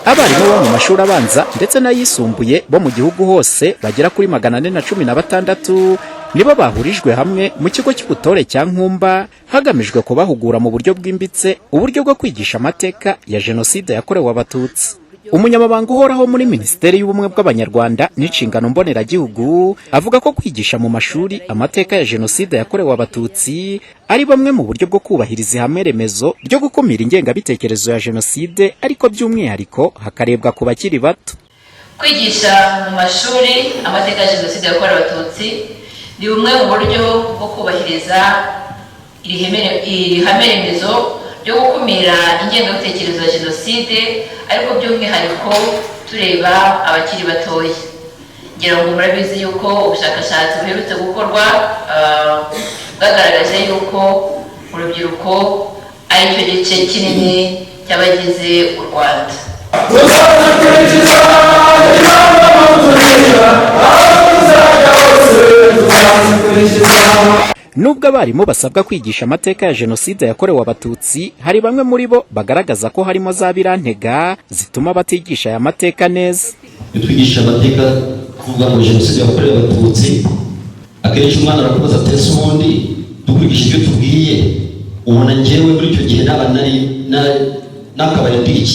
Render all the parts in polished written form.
Abarimu bo mu mashuri abanza ndetse n'ayisumbuye bo mu gihugu hose bagera kuri 416 nibo bahurijwe hamwe mu kigo cy'ubutore cya Nkumba hagamijwe kubahugura mu buryo bwimbitse uburyo bwo kwigisha amateka ya Jenoside yakorewe Abatutsi. Umunyamabanga uhoraho muri Minisiteri y'Ubumwe bw'Abanyarwanda n'inshingano mboneragihugu avuga ko kwigisha mu mashuri amateka ya Jenoside yakorewe Abatutsi ari bamwe mu buryo bwo kubahiriza ihame remezo ryo gukumira ingengabitekerezo ya Jenoside, ariko by'umwihariko hakarebwa ku bakiri bato. Kwigisha mu mashuri amateka ya Jenoside yakorewe Abatutsi ni bumwe mu buryo bwo kubahiriza ihame remezo ryo gukumira ingengabitekerezo ya Jenoside, ariko by'umwihariko tureba abakiri batoya. Ngira ngo murabizi yuko ubushakashatsi buherutse gukorwa bwagaragaje yuko urubyiruko ari cyo gice kinini cy'abagize u Rwanda. Nubwo abarimu basabwa kwigisha amateka ya Jenoside yakorewe Abatutsi, hari bamwe muri bo bagaragaza ko harimo za birantega zituma batigisha aya mateka neza. Twigisha amateka kuvuga ngo Jenoside yakorewe Abatutsi, akenshi umwana arakubaza ati ese ubundi dukwigisha ibyo tubwiye ubona njyewe muri icyo gihe nakabaye ndiki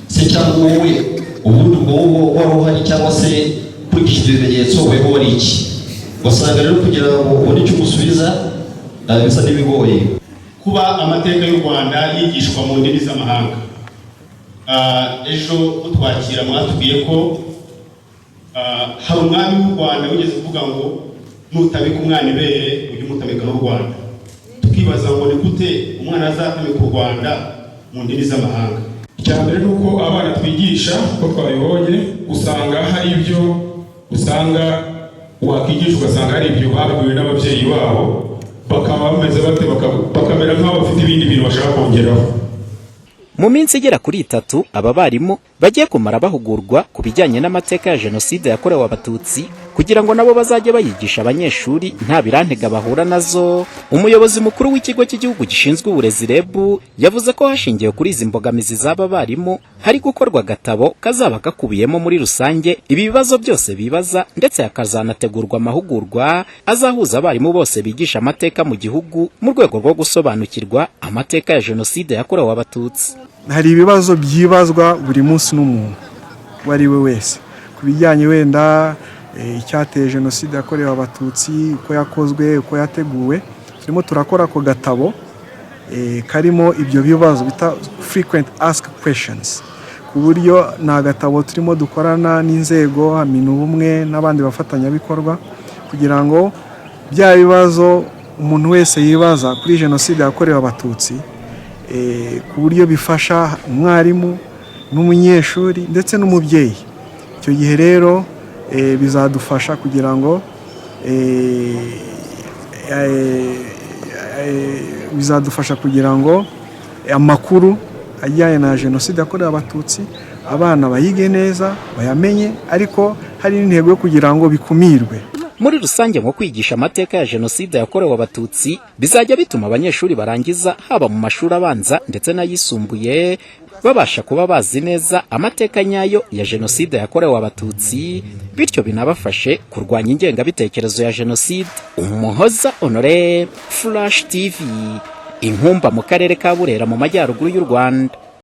se cyangwa wowe ubundi ubwo wari uhari cyangwa se kwigisha ibyo bimenyetso weho wari iki? Wasanga rero kugira ngo ubone icyo umusubiza bisa n'ibigoye. Kuba amateka y'u Rwanda yigishwa mu ndimi z'amahanga, ejo mutwakira mwatubwiye ko hari umwami w'u Rwanda wigeze kuvuga ngo nutabika umwana ibere ujye umutabika n'u Rwanda. Tukibaza ngo ni gute umwana azatamika u Rwanda mu ndimi z'amahanga? Icyambere nuko abana twigisha ko twabibonye usanga hari ibyo usanga wakigisha ugasanga hari ibyo babwiwe n'ababyeyi babo bakaba bameze bate bakamera nk'aho bafite ibindi bintu bashaka kongeraho. Mu minsi igera kuri 3 aba barimu bagiye kumara bahugurwa ku bijyanye n'amateka ya Jenoside yakorewe Abatutsi kugira ngo nabo bazajye bayigisha abanyeshuri nta birantega bahura nazo. Umuyobozi mukuru w'ikigo cy'igihugu gishinzwe uburezi REB yavuze ko hashingiwe kuri izi mbogamizi z'aba barimu hari gukorwa agatabo kazaba gakubiyemo muri rusange ibi bibazo byose bibaza, ndetse hakazanategurwa amahugurwa azahuza abarimu bose bigisha amateka mu gihugu mu rwego rwo gusobanukirwa amateka ya Jenoside yakorewe Abatutsi. Hari ibibazo byibazwa buri munsi n'umuntu wari we wese ku bijyanye wenda icyateye Jenoside yakorewe Abatutsi, uko yakozwe, uko yateguwe. Turimo turakora ko gatabo karimo ibyo bibazo bita frequent asked questions, ku buryo na gatabo turimo dukorana n'inzego MINUBUMWE n'abandi bafatanyabikorwa kugira ngo bya bibazo umuntu wese yibaza kuri Jenoside yakorewe Abatutsi ku buryo bifasha umwarimu n'umunyeshuri ndetse n'umubyeyi. Icyo gihe rero bizadufasha kugira ngo amakuru ajyanye na Jenoside yakorewe Abatutsi abana bayige neza bayamenye, ariko hari n'intego yo kugira ngo bikumirwe. Muri rusange mu kwigisha amateka ya Jenoside yakorewe Abatutsi bizajya bituma abanyeshuri barangiza haba mu mashuri abanza ndetse n'ayisumbuye babasha kuba bazi neza amateka nyayo ya Jenoside yakorewe Abatutsi, bityo binabafashe kurwanya ingengabitekerezo ya Jenoside. Umuhoza Honore, Flash TV, Inkumba mu karere ka Burera mu majyaruguru y'u Rwanda.